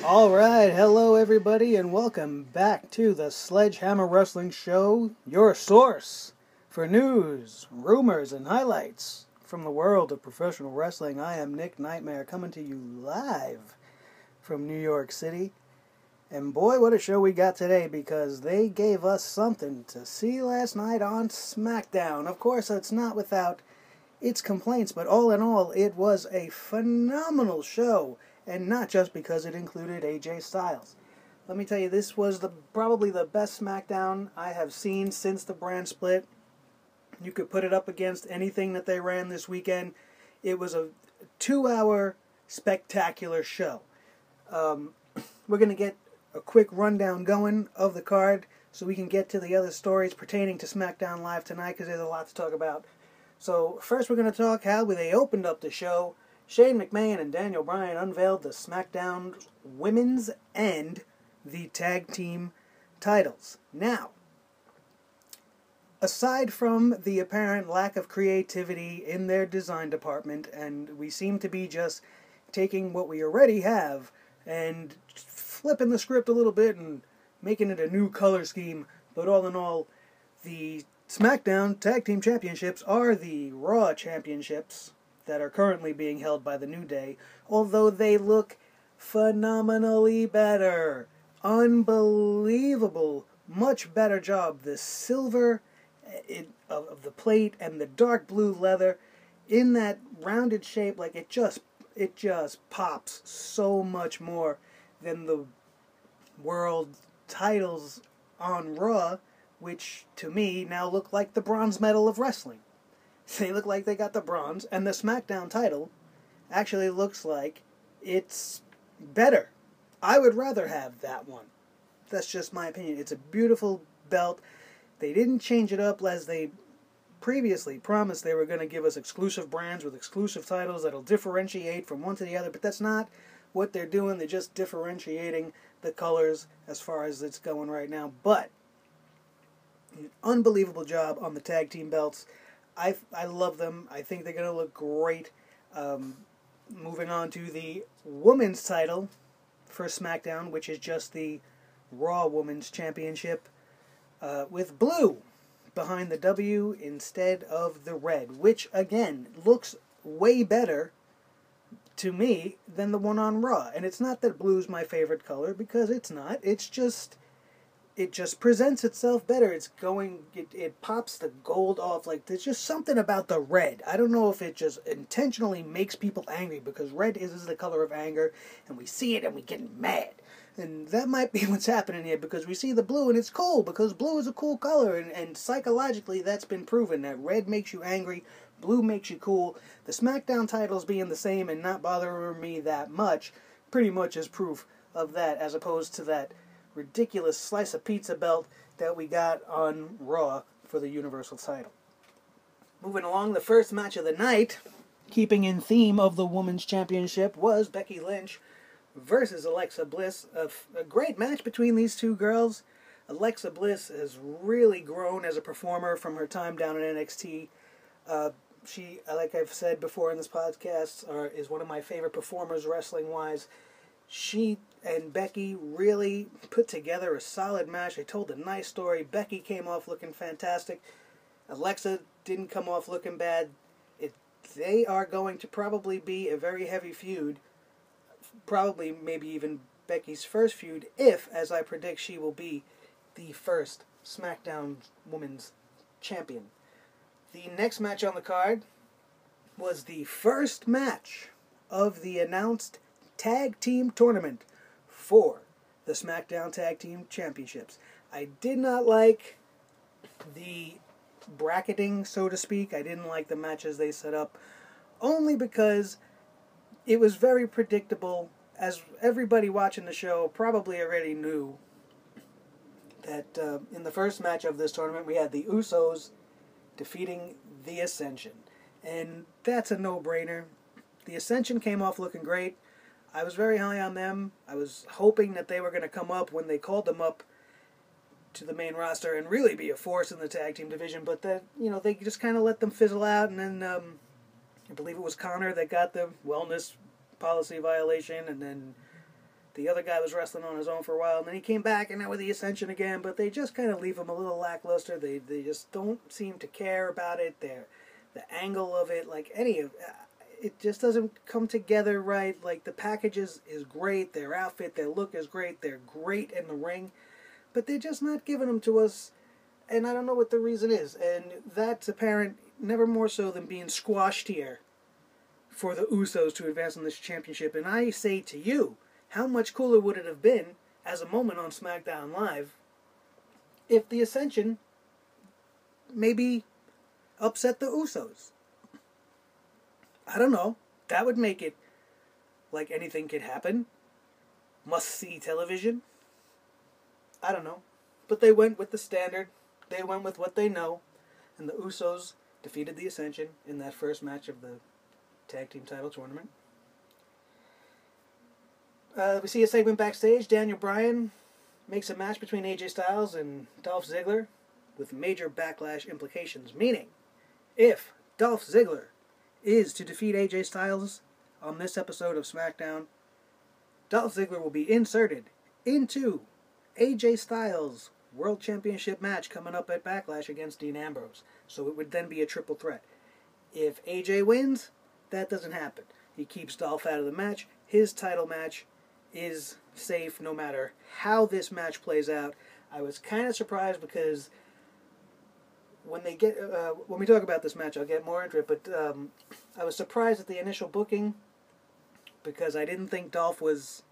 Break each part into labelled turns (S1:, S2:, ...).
S1: Alright, hello everybody, and welcome back to the Sledgehammer Wrestling Show, your source for news, rumors, and highlights from the world of professional wrestling. I am Nick Nightmare, coming to you live from New York City. And boy, what a show we got today, because they gave us something to see last night on SmackDown. Of course, it's not without its complaints, but all in all, it was a phenomenal show. And not just because it included AJ Styles. Let me tell you, this was probably the best SmackDown I have seen since the brand split. You could put it up against anything that they ran this weekend. It was a 2-hour spectacular show. We're going to get a quick rundown going of the card so we can get to the other stories pertaining to SmackDown Live tonight, because there's a lot to talk about. So first we're going to talk how they opened up the show. Shane McMahon and Daniel Bryan unveiled the SmackDown Women's and the Tag Team titles. Now, aside from the apparent lack of creativity in their design department, and we seem to be just taking what we already have and flipping the script a little bit and making it a new color scheme, but all in all, the SmackDown Tag Team Championships are the Raw Championships that are currently being held by the New Day, although they look phenomenally better. Unbelievable. Much better job. The silver of the plate and the dark blue leather in that rounded shape, like it just pops so much more than the world titles on Raw, which to me now look like the bronze medal of wrestling. They look like they got the bronze, and the SmackDown title actually looks like it's better. I would rather have that one. That's just my opinion. It's a beautiful belt. They didn't change it up as they previously promised they were going to give us exclusive brands with exclusive titles that'll differentiate from one to the other, but that's not what they're doing. They're just differentiating the colors as far as it's going right now. But, an unbelievable job on the tag team belts. I love them. I think they're going to look great. Moving on to the women's title for SmackDown, which is just the Raw Women's Championship, with blue behind the W instead of the red, which, again, looks way better to me than the one on Raw. And it's not that blue's my favorite color, because it's not. It just presents itself better. It pops the gold off. Like, there's just something about the red. I don't know if it just intentionally makes people angry, because red is the color of anger, and we see it and we get mad. And that might be what's happening here, because we see the blue and it's cool, because blue is a cool color, and psychologically that's been proven, that red makes you angry, blue makes you cool. The SmackDown titles being the same and not bothering me that much pretty much is proof of that, as opposed to that ridiculous slice of pizza belt that we got on Raw for the Universal title. Moving along, the first match of the night, keeping in theme of the Women's Championship, was Becky Lynch versus Alexa Bliss. A great match between these two girls. Alexa Bliss has really grown as a performer from her time down in NXT. She, like I've said before in this podcast, is one of my favorite performers wrestling-wise. She and Becky really put together a solid match. They told a nice story. Becky came off looking fantastic. Alexa didn't come off looking bad. They are going to probably be a very heavy feud. Probably maybe even Becky's first feud, if, as I predict, she will be the first SmackDown Women's Champion. The next match on the card was the first match of the announced Tag Team Tournament for the SmackDown Tag Team Championships. I did not like the bracketing, so to speak. I didn't like the matches they set up, only because it was very predictable, as everybody watching the show probably already knew, that in the first match of this tournament we had the Usos defeating the Ascension. And that's a no-brainer. The Ascension came off looking great. I was very high on them. I was hoping that they were going to come up when they called them up to the main roster and really be a force in the tag team division, but that, they just kind of let them fizzle out, and then I believe it was Connor that got the wellness policy violation, and then The other guy was wrestling on his own for a while, and then he came back, and now with the Ascension again, but they just kind of leave him a little lackluster. They just don't seem to care about it. The angle of it, like any of it just doesn't come together right. Like, the package is great, their outfit, their look is great, they're great in the ring, but they're just not giving them to us, and I don't know what the reason is, and that's apparent never more so than being squashed here for the Usos to advance in this championship. And I say to you, how much cooler would it have been as a moment on SmackDown Live if the Ascension maybe upset the Usos? I don't know. That would make it like anything could happen. Must-see television. I don't know. But they went with the standard. They went with what they know. And the Usos defeated the Ascension in that first match of the Tag Team title tournament. We see a segment backstage. Daniel Bryan makes a match between AJ Styles and Dolph Ziggler with major backlash implications. Meaning, if Dolph Ziggler is to defeat AJ Styles on this episode of SmackDown, Dolph Ziggler will be inserted into AJ Styles' World Championship match coming up at Backlash against Dean Ambrose. So it would then be a triple threat. If AJ wins, that doesn't happen. He keeps Dolph out of the match. His title match is safe no matter how this match plays out. I was kind of surprised because when we talk about this match, I'll get more into it, but I was surprised at the initial booking because I didn't think Dolph was,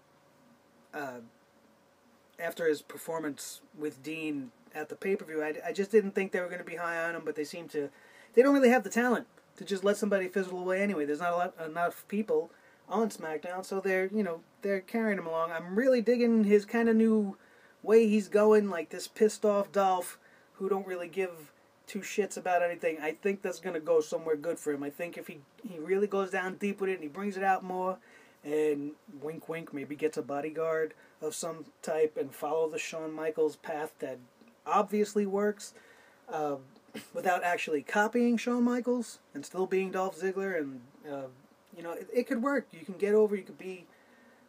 S1: after his performance with Dean at the pay-per-view, I just didn't think they were going to be high on him, but they don't really have the talent to just let somebody fizzle away anyway. There's not enough people on SmackDown, so they're carrying him along. I'm really digging his kind of new way he's going, like this pissed off Dolph who don't really give two shits about anything. I think that's going to go somewhere good for him. I think if he really goes down deep with it and he brings it out more and wink wink maybe gets a bodyguard of some type and follow the Shawn Michaels path that obviously works without actually copying Shawn Michaels and still being Dolph Ziggler, and it could work. You can get over, you could be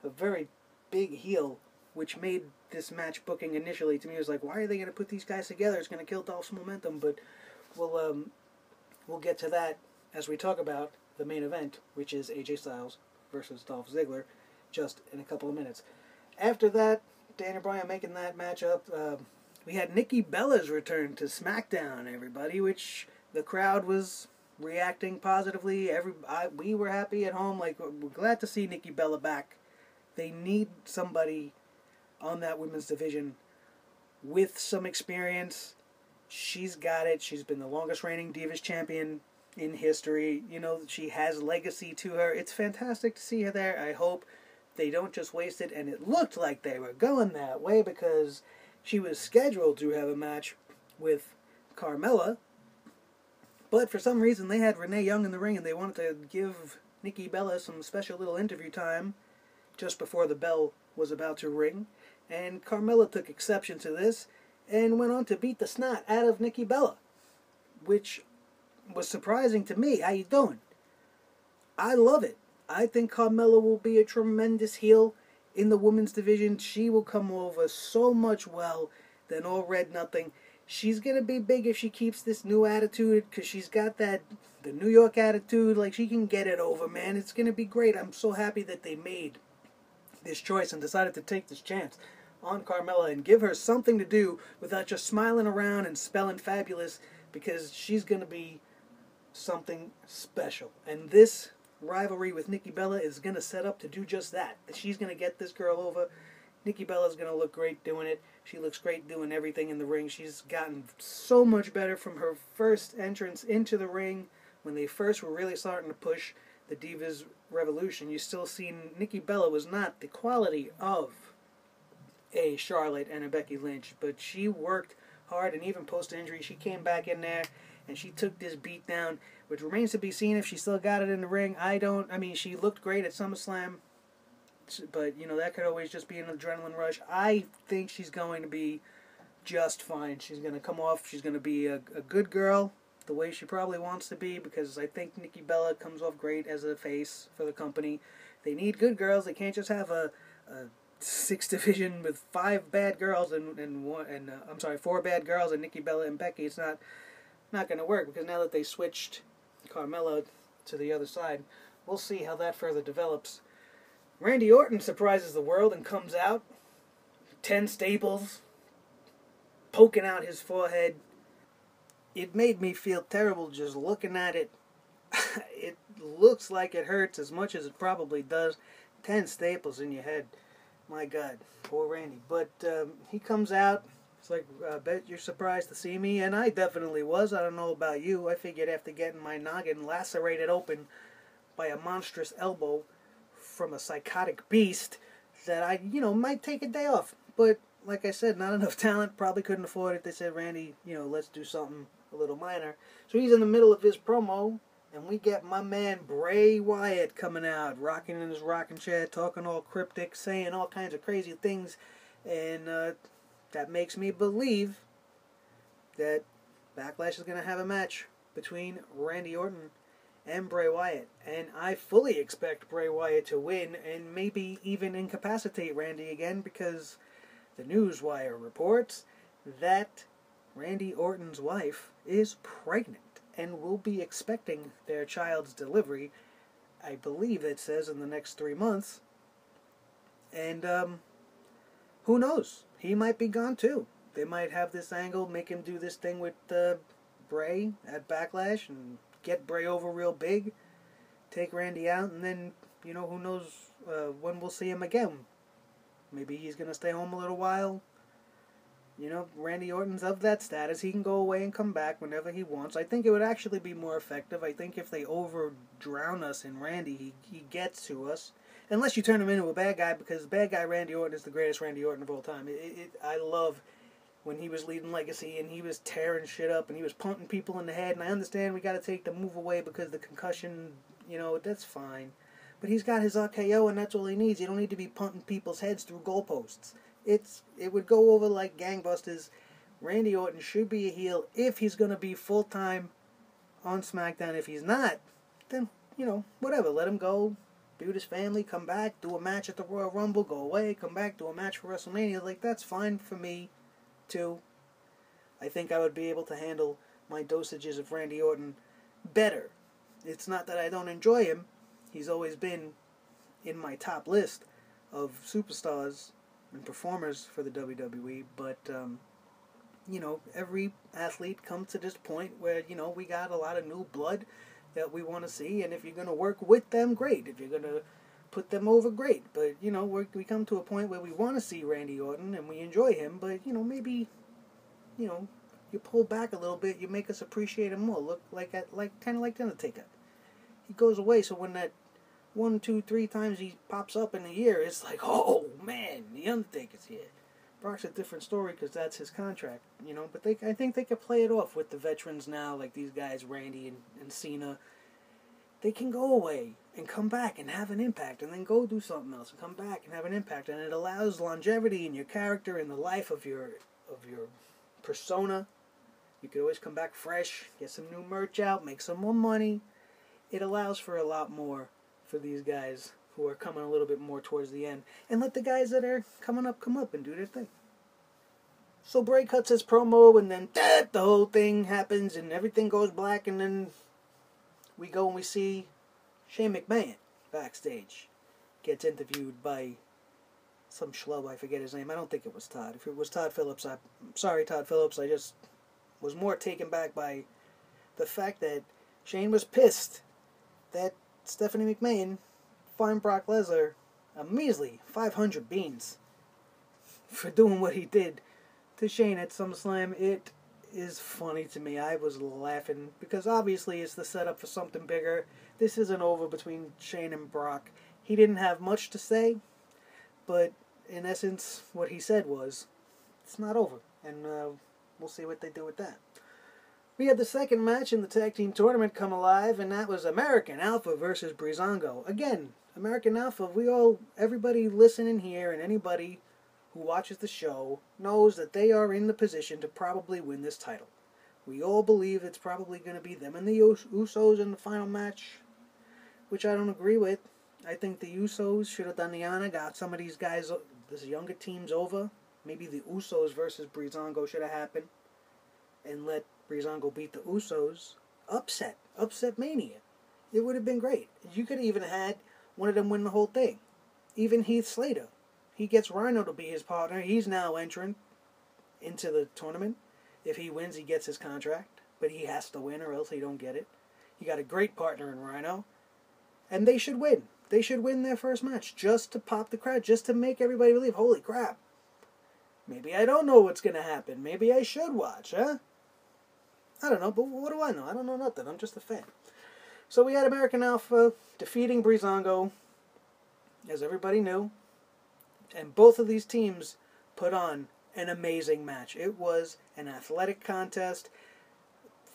S1: a very big heel, which made this match booking initially to me was like, why are they going to put these guys together? It's going to kill Dolph's momentum, but we'll get to that as we talk about the main event, which is AJ Styles versus Dolph Ziggler, just in a couple of minutes. After that, Daniel Bryan making that matchup, we had Nikki Bella's return to SmackDown, everybody, which the crowd was reacting positively. We were happy at home. Like, we're glad to see Nikki Bella back. They need somebody on that women's division with some experience. She's got it. She's been the longest reigning Divas champion in history. She has legacy to her. It's fantastic to see her there. I hope they don't just waste it. And it looked like they were going that way because she was scheduled to have a match with Carmella. But for some reason, they had Renee Young in the ring, and they wanted to give Nikki Bella some special little interview time just before the bell was about to ring. And Carmella took exception to this and went on to beat the snot out of Nikki Bella, which was surprising to me. How you doing? I love it. I think Carmella will be a tremendous heel in the women's division. She will come over so much well than all red nothing. She's going to be big if she keeps this new attitude, because she's got the New York attitude. Like, she can get it over, man. It's going to be great. I'm so happy that they made this choice and decided to take this chance on Carmella and give her something to do without just smiling around and spelling fabulous, because she's going to be something special. And this rivalry with Nikki Bella is going to set up to do just that. She's going to get this girl over. Nikki Bella's going to look great doing it. She looks great doing everything in the ring. She's gotten so much better from her first entrance into the ring. When they first were really starting to push the Divas Revolution, you still see Nikki Bella was not the quality of a Charlotte and a Becky Lynch, but she worked hard, and even post-injury, she came back in there, and she took this beat down, which remains to be seen if she still got it in the ring. She looked great at SummerSlam, but, that could always just be an adrenaline rush. I think she's going to be just fine. She's going to come off. She's going to be a good girl, the way she probably wants to be, because I think Nikki Bella comes off great as a face for the company. They need good girls. They can't just have a six division with five bad girls four bad girls and Nikki Bella and Becky. It's not going to work, because now that they switched Carmella to the other side, we'll see how that further develops. Randy Orton surprises the world and comes out, 10 staples, poking out his forehead. It made me feel terrible just looking at it. It looks like it hurts as much as it probably does. 10 staples in your head. My God, poor Randy. But he comes out. It's like, I bet you're surprised to see me. And I definitely was. I don't know about you. I figured after getting my noggin lacerated open by a monstrous elbow from a psychotic beast that I, might take a day off. But like I said, not enough talent. Probably couldn't afford it. They said, Randy, let's do something a little minor. So he's in the middle of his promo. And we get my man Bray Wyatt coming out, rocking in his rocking chair, talking all cryptic, saying all kinds of crazy things. And that makes me believe that Backlash is going to have a match between Randy Orton and Bray Wyatt. And I fully expect Bray Wyatt to win and maybe even incapacitate Randy again, because the Newswire reports that Randy Orton's wife is pregnant and will be expecting their child's delivery, I believe it says, in the next 3 months. And who knows? He might be gone too. They might have this angle, make him do this thing with Bray at Backlash and get Bray over real big, take Randy out, and then, who knows when we'll see him again. Maybe he's going to stay home a little while. Randy Orton's of that status. He can go away and come back whenever he wants. I think it would actually be more effective. I think if they over-drown us in Randy, he gets to us. Unless you turn him into a bad guy, because bad guy Randy Orton is the greatest Randy Orton of all time. I love when he was leading Legacy and he was tearing shit up and he was punting people in the head. And I understand we got to take the move away because the concussion, that's fine. But he's got his RKO and that's all he needs. You don't need to be punting people's heads through goalposts. It would go over like gangbusters. Randy Orton should be a heel if he's going to be full-time on SmackDown. If he's not, then, whatever. Let him go, be with his family, come back, do a match at the Royal Rumble, go away, come back, do a match for WrestleMania. Like, that's fine for me, too. I think I would be able to handle my dosages of Randy Orton better. It's not that I don't enjoy him. He's always been in my top list of superstars and performers for the WWE, but, every athlete comes to this point where, we got a lot of new blood that we want to see, and if you're going to work with them, great. If you're going to put them over, great. But, we come to a point where we want to see Randy Orton, and we enjoy him, but, maybe, you pull back a little bit, you make us appreciate him more. Look kind of like The Undertaker. He goes away, so when that 1, 2, 3 times he pops up in a year, it's like, oh man, The Undertaker's here. Brock's a different story because that's his contract, but I think they could play it off with the veterans now, like these guys, Randy and Cena. They can go away and come back and have an impact, and then go do something else and come back and have an impact, and it allows longevity in your character, in the life of your persona. You could always come back fresh, get some new merch out, make some more money. It allows for a lot more for these guys who are coming a little bit more towards the end. And let the guys that are coming up come up and do their thing. So Bray cuts his promo, and then the whole thing happens, and everything goes black, and then we go and we see Shane McMahon backstage. Gets interviewed by some schlub, I forget his name. I don't think it was Todd. If it was Todd Phillips, I'm sorry, Todd Phillips. I just was more taken back by the fact that Shane was pissed that Stephanie McMahon fined Brock Lesnar a measly 500 beans for doing what he did to Shane at SummerSlam. It is funny to me. I was laughing because obviously it's the setup for something bigger. This isn't over between Shane and Brock. He didn't have much to say, but in essence what he said was, it's not over, and we'll see what they do with that. We had the second match in the tag team tournament come alive, and that was American Alpha versus Breezango. Again, American Alpha, everybody listening here and anybody who watches the show knows that they are in the position to probably win this title. We all believe it's probably going to be them and the Usos in the final match, which I don't agree with. I think the Usos should have done the honor, got some of these guys, this younger teams over. Maybe the Usos versus Breezango should have happened, and let Breezango beat the Usos. Upset Mania. It would have been great. You could have even had one of them win the whole thing. Even Heath Slater. He gets Rhino to be his partner. He's now entering into the tournament. If he wins, he gets his contract. But he has to win or else he don't get it. You got a great partner in Rhino. And they should win. They should win their first match just to pop the crowd, just to make everybody believe, holy crap. Maybe I don't know what's going to happen. Maybe I should watch, huh? I don't know, but what do I know? I don't know nothing. I'm just a fan. So we had American Alpha defeating Breezango, as everybody knew. And both of these teams put on an amazing match. It was an athletic contest.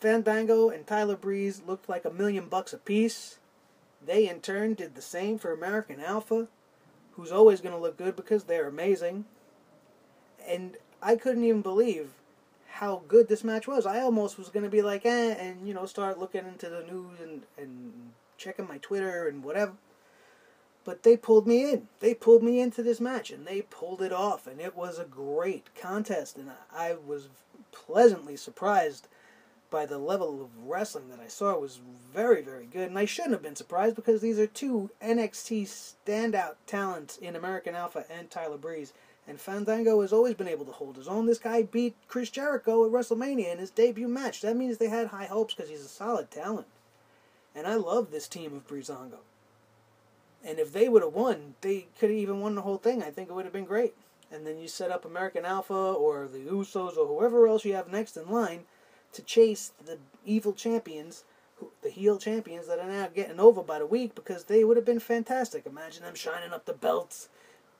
S1: Fandango and Tyler Breeze looked like $1,000,000 apiece. They, in turn, did the same for American Alpha, who's always going to look good because they're amazing. And I couldn't even believe how good this match was. I almost was going to be like, and, start looking into the news and checking my Twitter and whatever. But they pulled me in. They pulled me into this match, and they pulled it off. And it was a great contest, and I was pleasantly surprised by the level of wrestling that I saw. It was very, very good. And I shouldn't have been surprised because these are two NXT standout talents in American Alpha and Tyler Breeze. And Fandango has always been able to hold his own. This guy beat Chris Jericho at WrestleMania in his debut match. That means they had high hopes because he's a solid talent. And I love this team of Breezango. And if they would have won, they could have even won the whole thing. I think it would have been great. And then you set up American Alpha or the Usos or whoever else you have next in line to chase the evil champions, the heel champions that are now getting over by the week, because they would have been fantastic. Imagine them shining up the belts,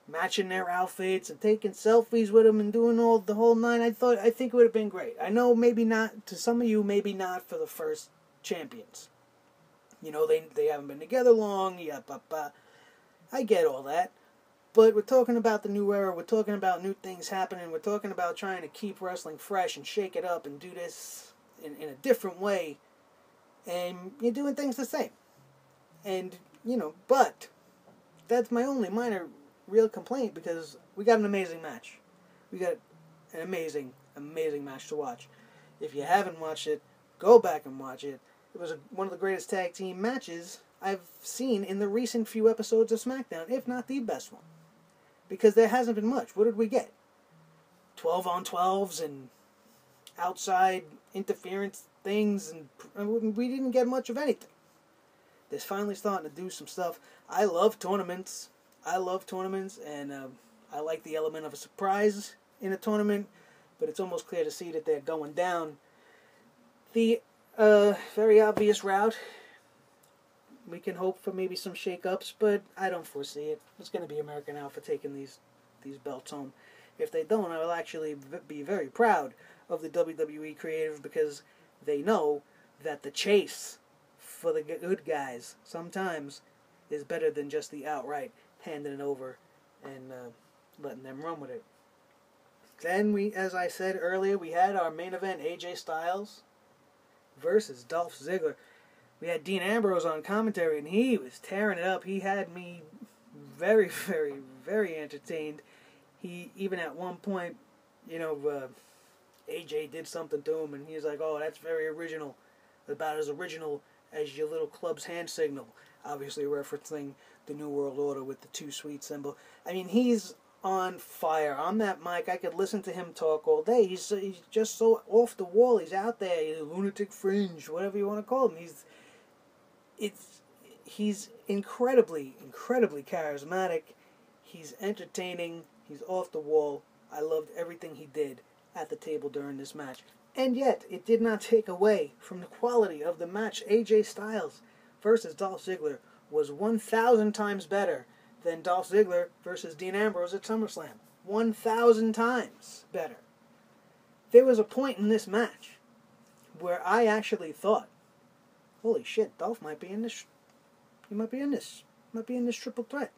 S1: matching their outfits, and taking selfies with them and doing all the whole nine. I think it would have been great. I know maybe not, to some of you, maybe not for the first champions. They haven't been together long, I get all that. But we're talking about the new era, we're talking about new things happening, we're talking about trying to keep wrestling fresh and shake it up and do this in a different way. And you're doing things the same. And, but that's my only minor real complaint, because we got an amazing match. We got an amazing, amazing match to watch. If you haven't watched it, go back and watch it. It was one of the greatest tag team matches I've seen in the recent few episodes of SmackDown, if not the best one. Because there hasn't been much. What did we get? 12-on-12s and outside interference things, and we didn't get much of anything. They're finally starting to do some stuff. I love tournaments, and I like the element of a surprise in a tournament, but it's almost clear to see that they're going down the very obvious route. We can hope for maybe some shake-ups, but I don't foresee it. It's going to be American Alpha taking these belts home. If they don't, I will actually be very proud of the WWE creative, because they know that the chase for the good guys sometimes is better than just the outright handing it over and letting them run with it. Then as I said earlier, we had our main event, AJ Styles versus Dolph Ziggler. We had Dean Ambrose on commentary, and he was tearing it up. He had me very, very, very entertained. He, even at one point, AJ did something to him, and he was like, oh, that's very original. About as original as your little club's hand signal. Obviously referencing the New World Order with the 2 sweet symbol. I mean, he's on fire. On that mic, I could listen to him talk all day. He's just so off the wall. He's out there. He's a lunatic fringe, whatever you want to call him. He's incredibly, incredibly charismatic. He's entertaining. He's off the wall. I loved everything he did at the table during this match. And yet, it did not take away from the quality of the match. AJ Styles versus Dolph Ziggler was 1,000 times better than Dolph Ziggler versus Dean Ambrose at SummerSlam. 1,000 times better. There was a point in this match where I actually thought, holy shit, Dolph might be in this. He might be in this. Might be in this triple threat.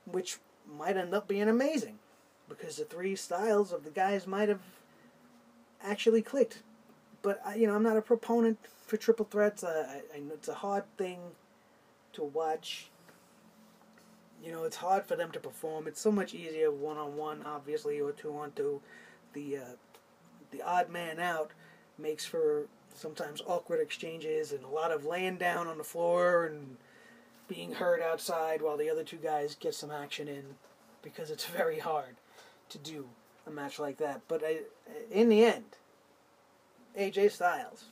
S1: Which might end up being amazing, because the 3 styles of the guys might have actually clicked. But I'm not a proponent for triple threats. I know it's a hard thing to watch. You know, it's hard for them to perform. It's so much easier one-on-one, obviously, or two-on-two. The odd man out makes for sometimes awkward exchanges and a lot of laying down on the floor and being hurt outside while the other two guys get some action in, because it's very hard to do a match like that. But in the end, AJ Styles,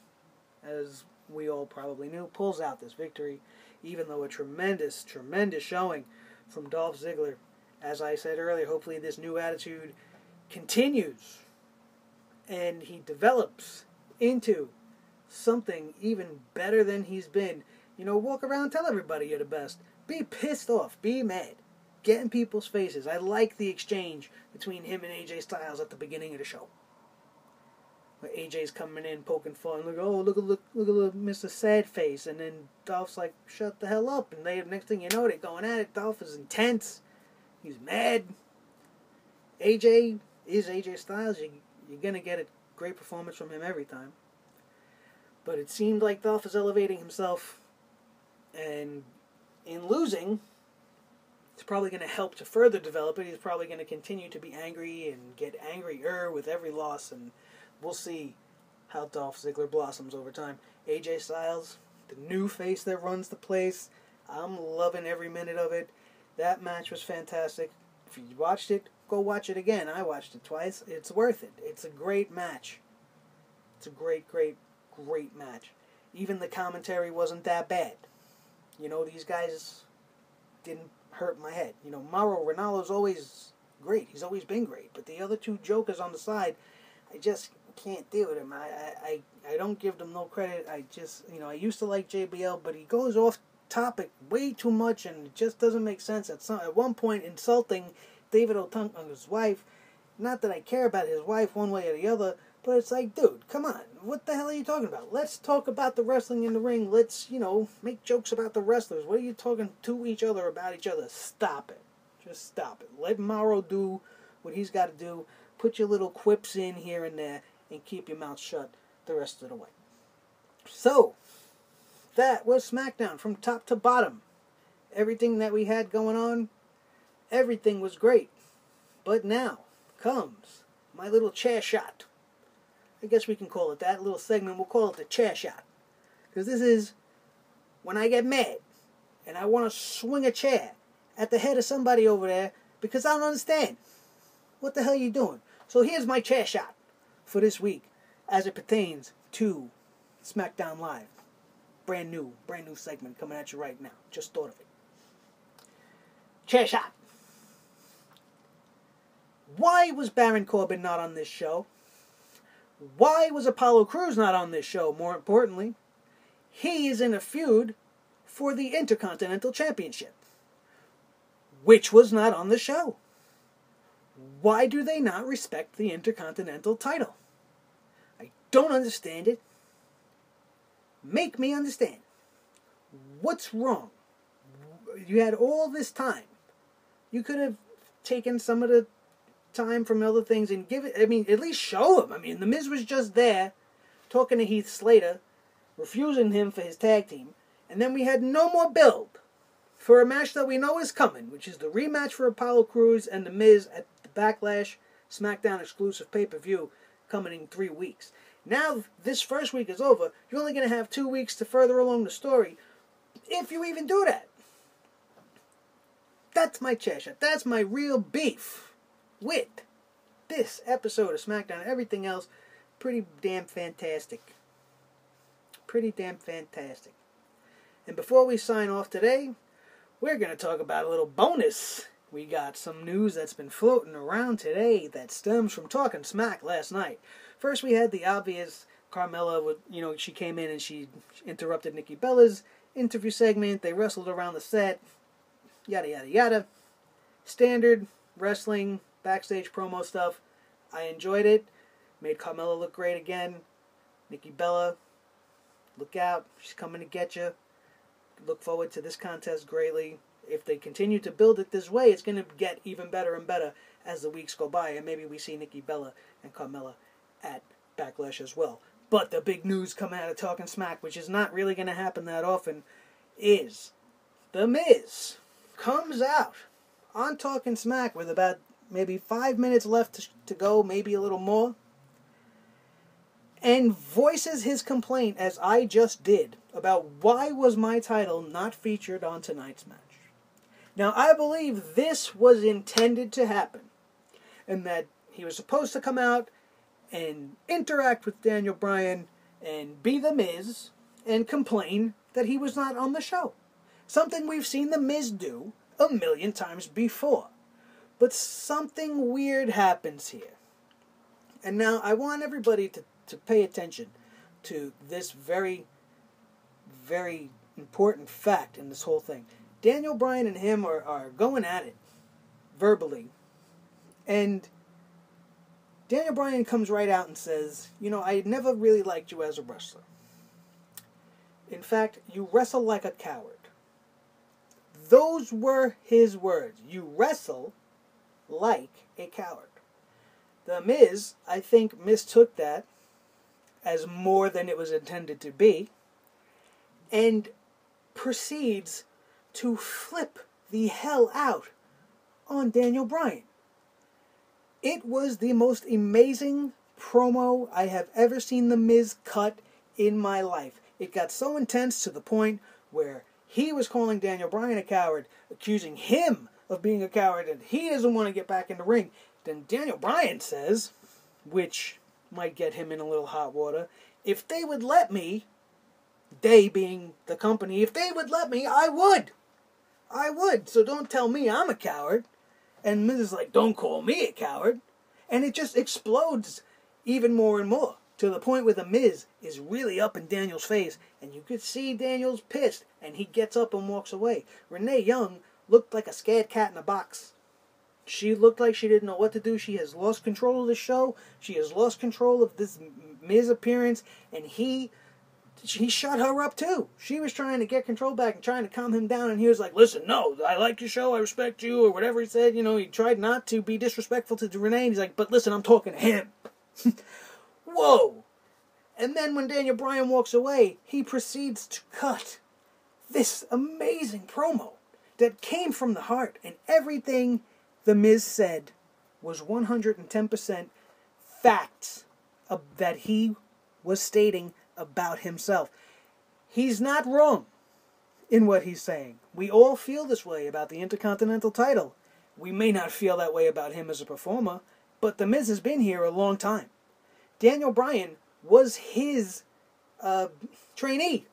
S1: as we all probably knew, pulls out this victory, even though a tremendous, tremendous showing from Dolph Ziggler. As I said earlier, hopefully this new attitude continues and he develops into something even better than he's been. You know, walk around, tell everybody you're the best. Be pissed off, be mad. Get in people's faces. I like the exchange between him and AJ Styles at the beginning of the show, where AJ's coming in, poking fun. Look at Mr. Sad Face. And then Dolph's like, shut the hell up. And next thing you know, they're going at it. Dolph is intense. He's mad. AJ is AJ Styles. You're going to get a great performance from him every time. But it seemed like Dolph is elevating himself. And in losing, it's probably going to help to further develop it. He's probably going to continue to be angry and get angrier with every loss. And we'll see how Dolph Ziggler blossoms over time. AJ Styles, the new face that runs the place. I'm loving every minute of it. That match was fantastic. If you watched it, go watch it again. I watched it twice. It's worth it. It's a great match. It's a great, great, great match. Even the commentary wasn't that bad. You know, these guys didn't hurt my head. You know, Mauro Ranallo's always great. He's always been great. But the other two jokers on the side, I just can't deal with him. I don't give them no credit. I used to like JBL, but he goes off topic way too much, and it just doesn't make sense. At one point, insulting David Otunga's wife. Not that I care about his wife one way or the other, but it's like, dude, come on. What the hell are you talking about? Let's talk about the wrestling in the ring. Let's, make jokes about the wrestlers. What are you talking to each other about each other? Stop it. Just stop it. Let Mauro do what he's got to do. Put your little quips in here and there and keep your mouth shut the rest of the way. So, that was SmackDown from top to bottom. Everything that we had going on, everything was great. But now comes my little chair shot. I guess we can call it that. Little segment, we'll call it the chair shot. Because this is when I get mad and I want to swing a chair at the head of somebody over there because I don't understand. What the hell are you doing? So here's my chair shot for this week as it pertains to SmackDown Live. Brand new segment coming at you right now. Just thought of it. Chair shot. Why was Baron Corbin not on this show? Why was Apollo Crews not on this show? More importantly, he is in a feud for the Intercontinental Championship, which was not on the show. Why do they not respect the Intercontinental title? I don't understand it. Make me understand. What's wrong? You had all this time. You could have taken some of the time from other things and give it, at least show him. The Miz was just there talking to Heath Slater, refusing him for his tag team, and then we had no more build for a match that we know is coming, which is the rematch for Apollo Crews and the Miz at the Backlash SmackDown exclusive pay-per-view coming in 3 weeks. Now this first week is over, you're only going to have 2 weeks to further along the story, if you even do that. That's my chair shot. That's my real beef with this episode of SmackDown. Everything else, pretty damn fantastic. Pretty damn fantastic. And before we sign off today, we're going to talk about a little bonus. We got some news that's been floating around today that stems from Talking Smack last night. First, we had the obvious Carmella, she came in and she interrupted Nikki Bella's interview segment. They wrestled around the set. Yada, yada, yada. Standard wrestling, backstage promo stuff. I enjoyed it. Made Carmella look great again. Nikki Bella, look out. She's coming to get you. Look forward to this contest greatly. If they continue to build it this way, it's going to get even better and better as the weeks go by. And maybe we see Nikki Bella and Carmella at Backlash as well. But the big news coming out of Talking Smack, which is not really going to happen that often, is The Miz comes out on Talking Smack with about maybe 5 minutes left to go, maybe a little more, and voices his complaint, as I just did, about why was my title not featured on tonight's match. Now, I believe this was intended to happen, and that he was supposed to come out and interact with Daniel Bryan and be The Miz and complain that he was not on the show. Something we've seen The Miz do a million times before. But something weird happens here. And now I want everybody to pay attention to this very, very important fact in this whole thing. Daniel Bryan and him are going at it verbally. And Daniel Bryan comes right out and says, I never really liked you as a wrestler. In fact, you wrestle like a coward. Those were his words. You wrestle like a coward. The Miz, I think, mistook that as more than it was intended to be, and proceeds to flip the hell out on Daniel Bryan. It was the most amazing promo I have ever seen The Miz cut in my life. It got so intense to the point where he was calling Daniel Bryan a coward, accusing him of being a coward, and he doesn't want to get back in the ring. Then Daniel Bryan says, which might get him in a little hot water, if they would let me, they being the company, if they would let me, I would. I would. So don't tell me I'm a coward. And Miz is like, don't call me a coward. And it just explodes even more and more, to the point where The Miz is really up in Daniel's face, and you could see Daniel's pissed, and he gets up and walks away. Renee Young looked like a scared cat in a box. She looked like she didn't know what to do. She has lost control of the show. She has lost control of this Miz appearance, and he shut her up too. She was trying to get control back and trying to calm him down, and he was like, listen, no, I like your show, I respect you, or whatever he said. He tried not to be disrespectful to Renee, and he's like, but listen, I'm talking to him. Whoa! And then when Daniel Bryan walks away, he proceeds to cut this amazing promo that came from the heart, and everything The Miz said was 110% facts that he was stating about himself. He's not wrong in what he's saying. We all feel this way about the Intercontinental title. We may not feel that way about him as a performer, but The Miz has been here a long time. Daniel Bryan was his trainee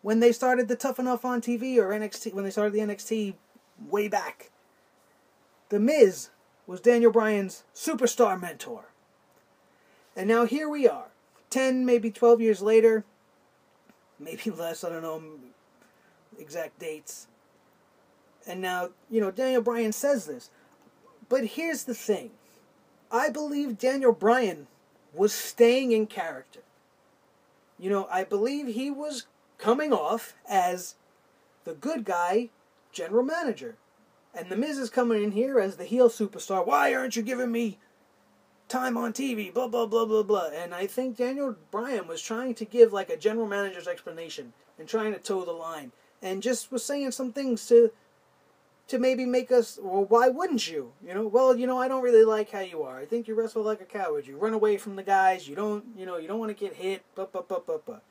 S1: when they started the Tough Enough on TV, or NXT, when they started the NXT way back. The Miz was Daniel Bryan's superstar mentor. And now here we are, 10, maybe 12 years later, maybe less, I don't know exact dates. And now, Daniel Bryan says this. But here's the thing. I believe Daniel Bryan was staying in character. I believe he was coming off as the good guy general manager. And The Miz is coming in here as the heel superstar. Why aren't you giving me time on TV? Blah, blah, blah, blah, blah. And I think Daniel Bryan was trying to give like a general manager's explanation and trying to toe the line. And just was saying some things to maybe make us, well, why wouldn't you? Well, I don't really like how you are. I think you wrestle like a coward. You run away from the guys. You don't want to get hit. Blah, blah, blah, blah, blah.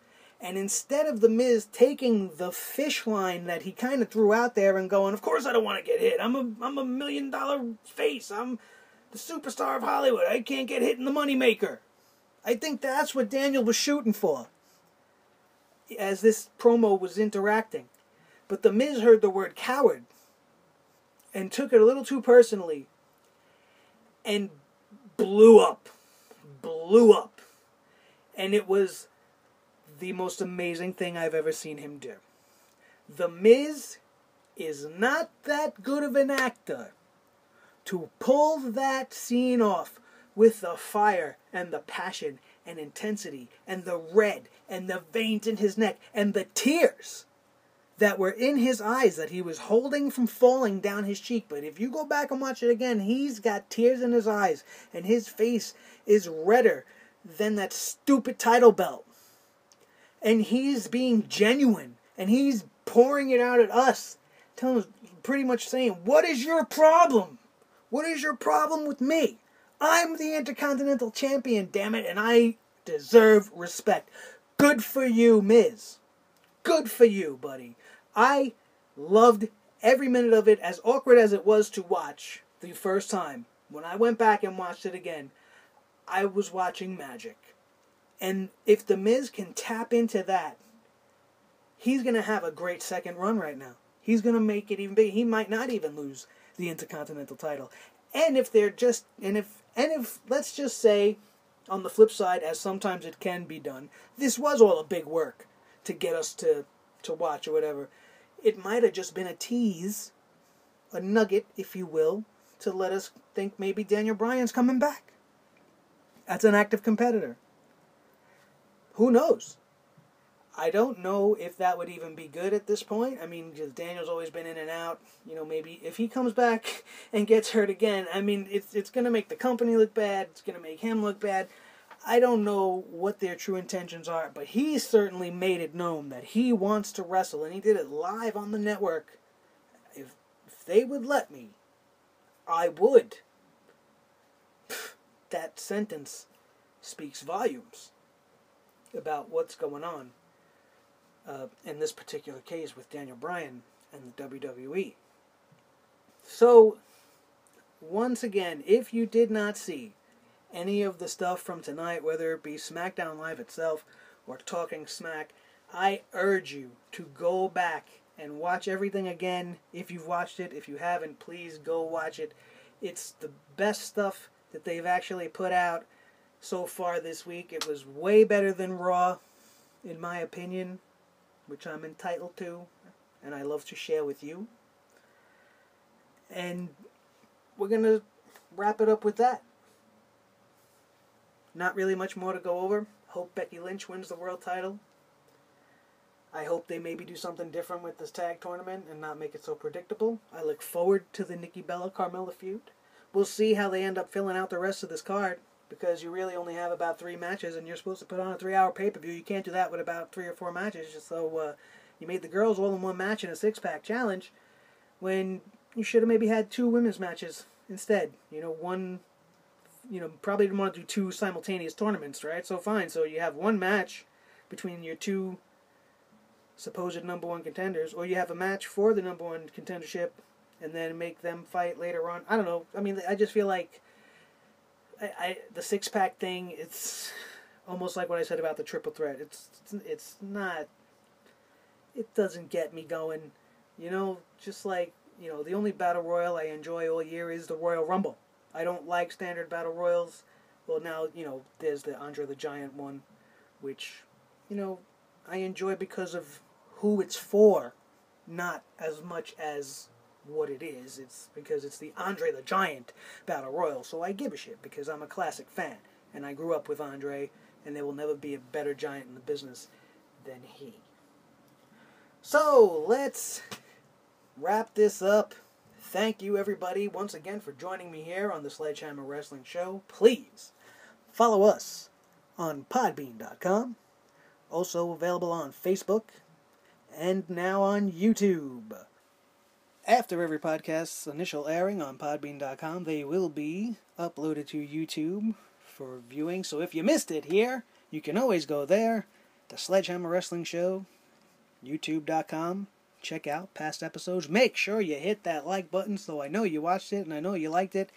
S1: And instead of The Miz taking the fish line that he kind of threw out there and going, of course I don't want to get hit. I'm a $1 million face. I'm the superstar of Hollywood. I can't get hit in the moneymaker. I think that's what Daniel was shooting for as this promo was interacting. But The Miz heard the word coward and took it a little too personally and blew up. And it was the most amazing thing I've ever seen him do. The Miz is not that good of an actor to pull that scene off with the fire and the passion and intensity and the red and the veins in his neck and the tears that were in his eyes that he was holding from falling down his cheek. But if you go back and watch it again, he's got tears in his eyes and his face is redder than that stupid title belt. And he's being genuine and he's pouring it out at us comes pretty much saying, what is your problem? What is your problem with me? I'm the Intercontinental Champion, damn it, and I deserve respect. Good for you, Miz. Good for you, buddy. I loved every minute of it, as awkward as it was to watch the first time. When I went back and watched it again, I was watching magic. And if The Miz can tap into that, he's going to have a great second run right now. He's going to make it even big. He might not even lose the Intercontinental title. And if they're just, and if let's just say, on the flip side, as sometimes it can be done, this was all a big work to get us to watch or whatever. It might have just been a tease, a nugget, if you will, to let us think maybe Daniel Bryan's coming back. That's an active competitor. Who knows? I don't know if that would even be good at this point. I mean, because Daniel's always been in and out. You know, maybe if he comes back and gets hurt again, I mean, it's going to make the company look bad. It's going to make him look bad. I don't know what their true intentions are, but he certainly made it known that he wants to wrestle, and he did it live on the network. If they would let me, I would. That sentence speaks volumes about what's going on in this particular case with Daniel Bryan and the WWE. So, once again, if you did not see any of the stuff from tonight, whether it be SmackDown Live itself or Talking Smack, I urge you to go back and watch everything again. If you've watched it, if you haven't, please go watch it. It's the best stuff that they've actually put out so far this week. It was way better than Raw, in my opinion, which I'm entitled to, and I love to share with you. And we're going to wrap it up with that. Not really much more to go over. Hope Becky Lynch wins the world title. I hope they maybe do something different with this tag tournament and not make it so predictable. I look forward to the Nikki Bella-Carmella feud. We'll see how they end up filling out the rest of this card, because you really only have about 3 matches, and you're supposed to put on a 3-hour pay-per-view. You can't do that with about 3 or 4 matches. So you made the girls all in one match in a 6-pack challenge, when you should have maybe had 2 women's matches instead. One, probably didn't want to do 2 simultaneous tournaments, right? So fine. So you have 1 match between your 2 supposed number 1 contenders, or you have a match for the number 1 contendership, and then make them fight later on. I don't know. I mean, I just feel like the 6-pack thing, it's almost like what I said about the triple threat. It's not, it doesn't get me going. Just like, the only battle royal I enjoy all year is the Royal Rumble. I don't like standard battle royals. Well, now, there's the Andre the Giant one, which, I enjoy because of who it's for, not as much as what it is. It's because it's the Andre the Giant Battle Royal, so I give a shit because I'm a classic fan, and I grew up with Andre, and there will never be a better giant in the business than he. So, let's wrap this up. Thank you, everybody, once again for joining me here on the Sledgehammer Wrestling Show. Please follow us on Podbean.com, also available on Facebook, and now on YouTube. After every podcast's initial airing on Podbean.com, they will be uploaded to YouTube for viewing. So if you missed it here, you can always go there, the Sledgehammer Wrestling Show, YouTube.com. Check out past episodes. Make sure you hit that like button so I know you watched it and I know you liked it.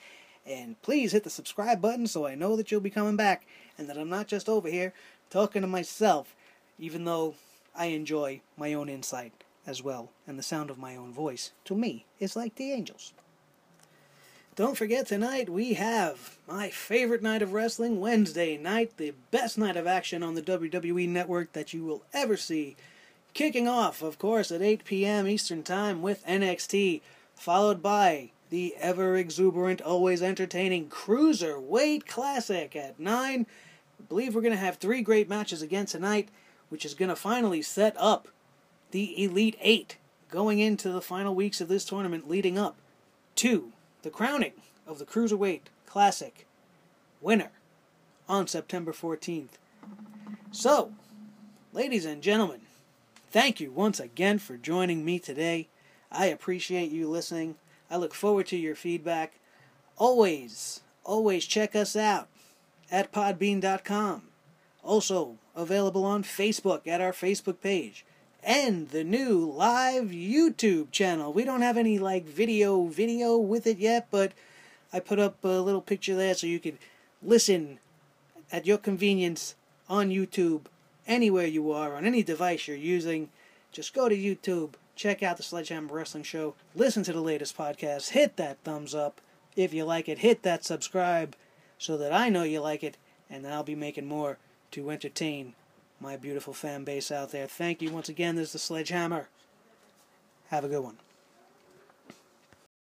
S1: And please hit the subscribe button so I know that you'll be coming back and that I'm not just over here talking to myself, even though I enjoy my own insight as well, and the sound of my own voice, to me, is like the angels. Don't forget, tonight we have my favorite night of wrestling, Wednesday night, the best night of action on the WWE Network that you will ever see. Kicking off, of course, at 8 p.m. Eastern Time with NXT, followed by the ever-exuberant, always entertaining Cruiserweight Classic at 9. I believe we're going to have 3 great matches again tonight, which is going to finally set up the Elite 8 going into the final weeks of this tournament, leading up to the crowning of the Cruiserweight Classic winner on September 14th. So, ladies and gentlemen, thank you once again for joining me today. I appreciate you listening. I look forward to your feedback. Always check us out at podbean.com. Also available on Facebook at our Facebook page. And the new live YouTube channel. We don't have any video with it yet, but I put up a little picture there so you could listen at your convenience on YouTube, anywhere you are, on any device you're using. Just go to YouTube, check out the Sledgehammer Wrestling Show, listen to the latest podcast, hit that thumbs up if you like it, hit that subscribe so that I know you like it, and then I'll be making more to entertain my beautiful fan base out there. Thank you once again. This is the Sledgehammer. Have a good one.